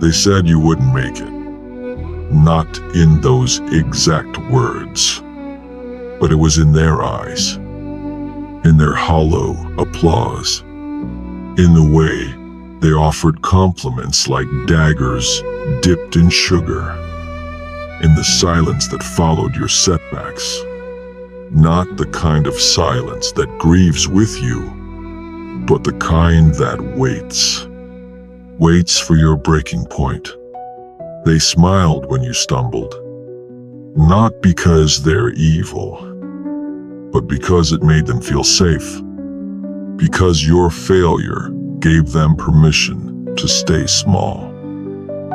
They said you wouldn't make it. Not in those exact words, but it was in their eyes, in their hollow applause, in the way they offered compliments like daggers dipped in sugar, in the silence that followed your setbacks. Not the kind of silence that grieves with you, but the kind that waits for your breaking point. They smiled when you stumbled, not because they're evil, but because it made them feel safe, because your failure gave them permission to stay small,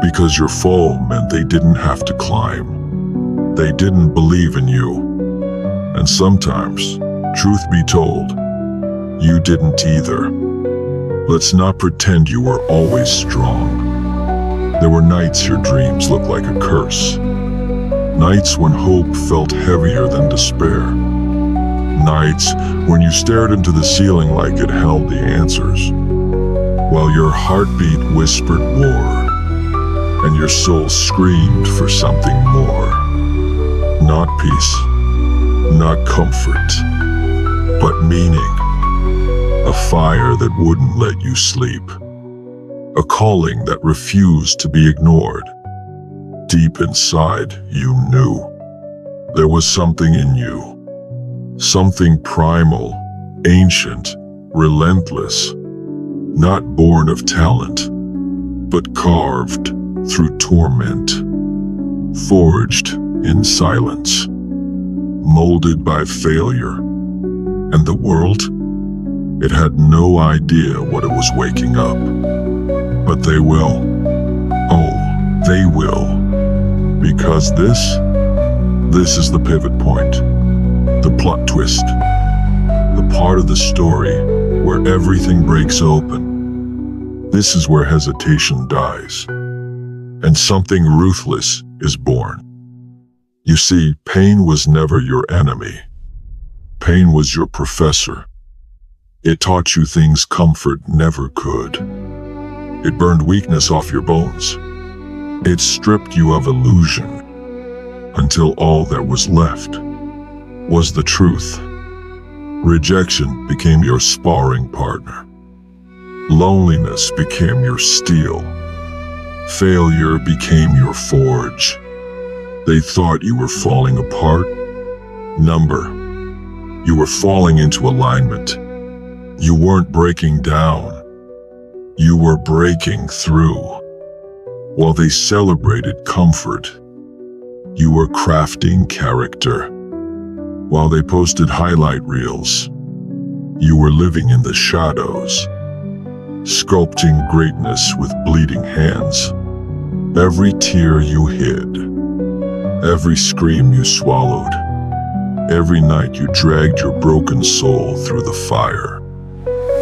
because your fall meant they didn't have to climb. They didn't believe in you. And sometimes, truth be told, you didn't either. Let's not pretend you were always strong. There were nights your dreams looked like a curse. Nights when hope felt heavier than despair. Nights when you stared into the ceiling like it held the answers, while your heartbeat whispered war, and your soul screamed for something more. Not peace, not comfort, but meaning. A fire that wouldn't let you sleep. A calling that refused to be ignored. Deep inside, you knew. There was something in you. Something primal, ancient, relentless. Not born of talent, but carved through torment. Forged in silence. Molded by failure. And the world? It had no idea what it was waking up. But they will. Oh, they will. Because this is the pivot point. The plot twist. The part of the story where everything breaks open. This is where hesitation dies. And something ruthless is born. You see, pain was never your enemy. Pain was your professor. It taught you things comfort never could. It burned weakness off your bones. It stripped you of illusion until all that was left was the truth. Rejection became your sparring partner. Loneliness became your steel. Failure became your forge. They thought you were falling apart. You were falling into alignment. You weren't breaking down. You were breaking through. While they celebrated comfort, you were crafting character. While they posted highlight reels, you were living in the shadows, sculpting greatness with bleeding hands. Every tear you hid, every scream you swallowed, every night you dragged your broken soul through the fire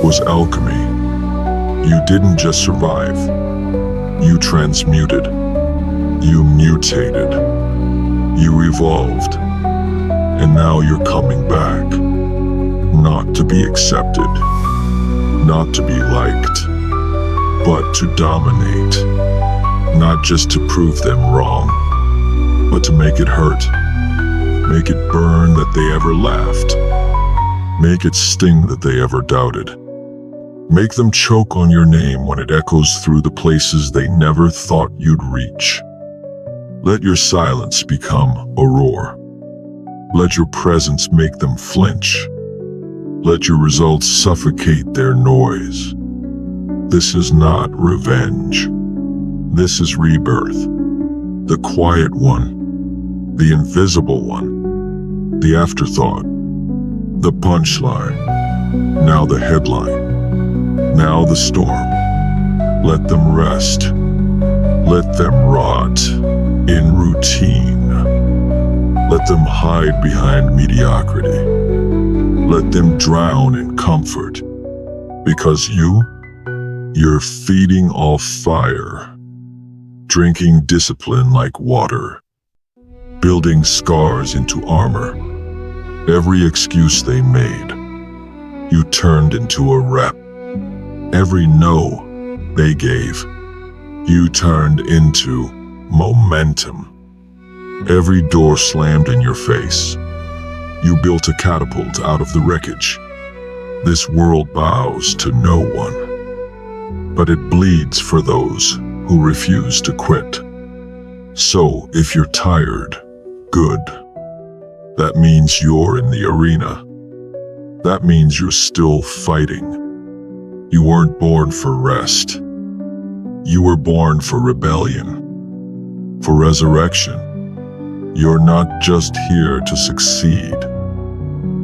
was alchemy. You didn't just survive. You transmuted. You mutated. You evolved. And now you're coming back. Not to be accepted. Not to be liked. But to dominate. Not just to prove them wrong, but to make it hurt. Make it burn that they ever laughed. Make it sting that they ever doubted. Make them choke on your name when it echoes through the places they never thought you'd reach. Let your silence become a roar. Let your presence make them flinch. Let your results suffocate their noise. This is not revenge. This is rebirth. The quiet one. The invisible one. The afterthought. The punchline. Now the headline. Now the storm. Let them rest. Let them rot in routine. Let them hide behind mediocrity. Let them drown in comfort. Because you're feeding off fire. Drinking discipline like water. Building scars into armor. Every excuse they made, you turned into a rep. Every no they gave, You turned into momentum. Every door slammed in your face. You built a catapult out of the wreckage. This world bows to no one, but it bleeds for those who refuse to quit. So, if you're tired, good. That means you're in the arena. That means you're still fighting. You weren't born for rest. You were born for rebellion, for resurrection. You're not just here to succeed.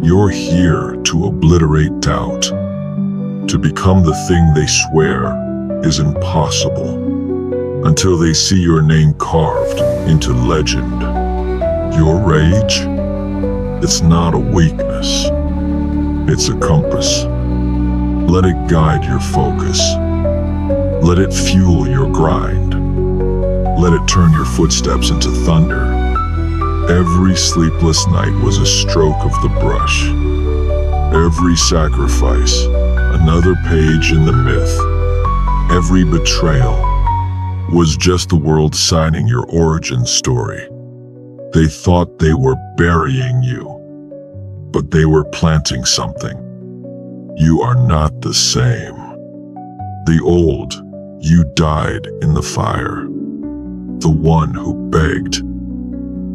You're here to obliterate doubt, to become the thing they swear is impossible, until they see your name carved into legend. Your rage, it's not a weakness, it's a compass. Let it guide your focus. Let it fuel your grind. Let it turn your footsteps into thunder. Every sleepless night was a stroke of the brush. Every sacrifice, another page in the myth. Every betrayal was just the world signing your origin story. They thought they were burying you, but they were planting something. You are not the same. The old, you died in the fire. The one who begged.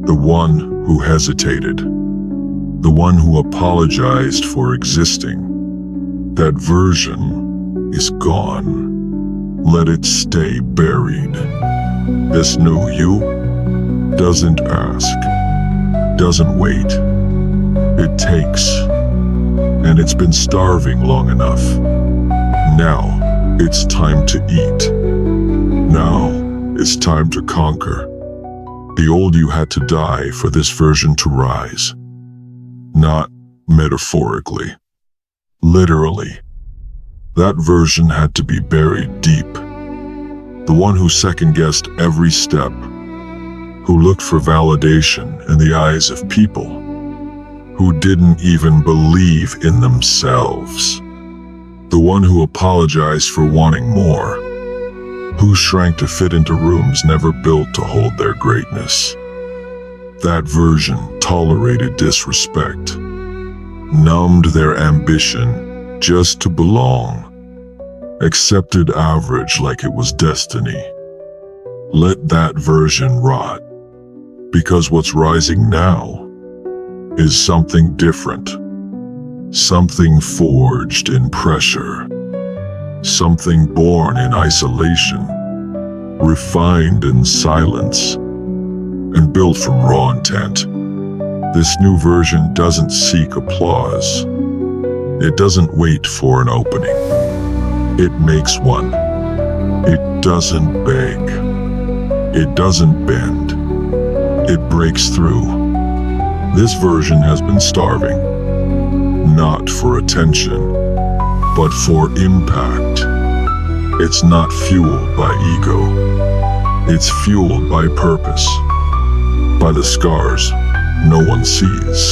The one who hesitated. The one who apologized for existing. That version is gone. Let it stay buried. This new you doesn't ask, doesn't wait. It takes, and it's been starving long enough. Now it's time to eat. Now it's time to conquer. The old you had to die for this version to rise. Not metaphorically. Literally. That version had to be buried deep. The one who second-guessed every step, who looked for validation in the eyes of people, who didn't even believe in themselves. The one who apologized for wanting more, who shrank to fit into rooms never built to hold their greatness. That version tolerated disrespect, numbed their ambition just to belong, accepted average like it was destiny. Let that version rot, because what's rising now is something different, something forged in pressure. Something born in isolation, refined in silence, and built from raw intent. This new version doesn't seek applause. It doesn't wait for an opening. It makes one. It doesn't beg. It doesn't bend. It breaks through. This version has been starving, not for attention, but for impact. It's not fueled by ego. It's fueled by purpose, by the scars no one sees,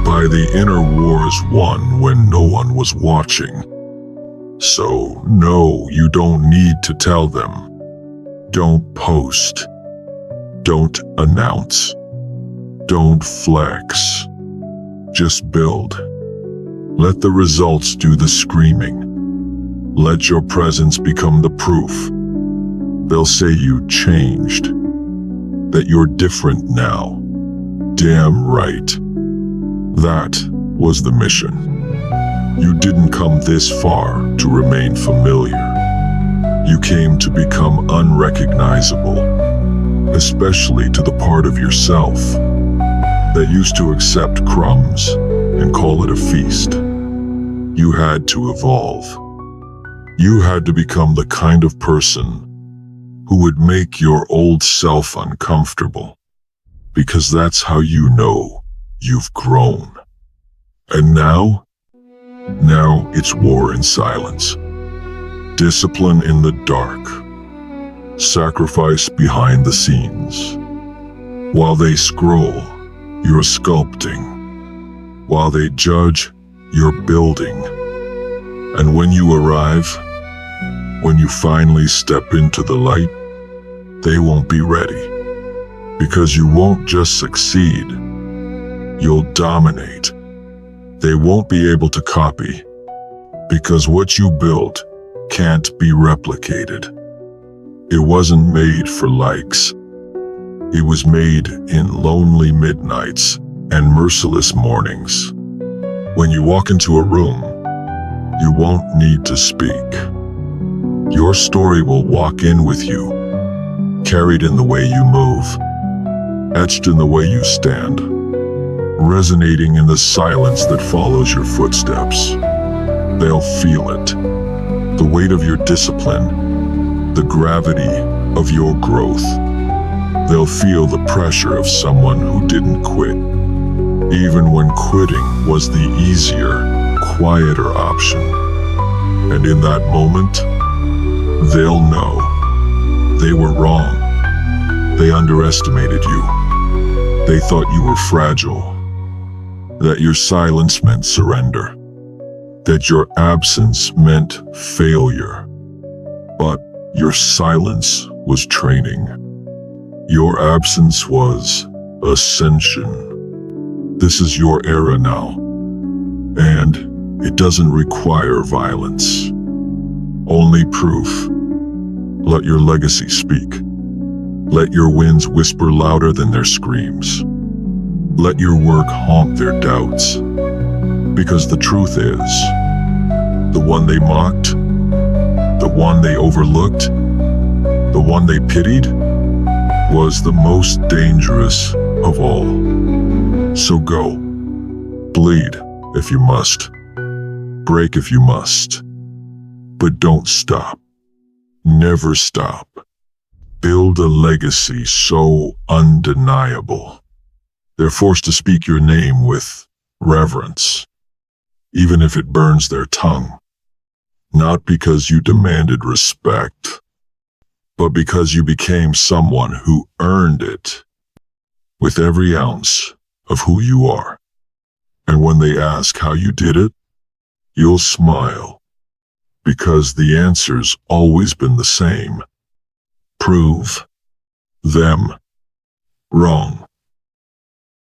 by the inner wars won when no one was watching. So, no, you don't need to tell them. Don't post. Don't announce. Don't flex. Just build. Let the results do the screaming. Let your presence become the proof. They'll say you changed, that you're different now. Damn right. That was the mission. You didn't come this far to remain familiar. You came to become unrecognizable, especially to the part of yourself that used to accept crumbs and call it a feast. You had to evolve. You had to become the kind of person who would make your old self uncomfortable, because that's how you know you've grown. And now it's war in silence, discipline in the dark, sacrifice behind the scenes. While they scroll, you're sculpting. While they judge, you're building. And when you arrive, When you finally step into the light, they won't be ready. Because you won't just succeed, you'll dominate. They won't be able to copy, because what you built can't be replicated. It wasn't made for likes. It was made in lonely midnights and merciless mornings. When you walk into a room, you won't need to speak. Your story will walk in with you, carried in the way you move, etched in the way you stand, resonating in the silence that follows your footsteps. They'll feel it, the weight of your discipline, the gravity of your growth. They'll feel the pressure of someone who didn't quit, even when quitting was the easier, quieter option. And in that moment, they'll know they were wrong. They underestimated you. They thought you were fragile, that your silence meant surrender, that your absence meant failure. But your silence was training. Your absence was ascension. This is your era now, and it doesn't require violence, only proof. Let your legacy speak. Let your wins whisper louder than their screams. Let your work haunt their doubts. Because the truth is, the one they mocked, the one they overlooked, the one they pitied, was the most dangerous of all. So go. Bleed if you must. Break if you must. But don't stop. Never stop. Build a legacy so undeniable. They're forced to speak your name with reverence, even if it burns their tongue. Not because you demanded respect, but because you became someone who earned it with every ounce of who you are. And when they ask how you did it, you'll smile, because the answer's always been the same. Prove them wrong.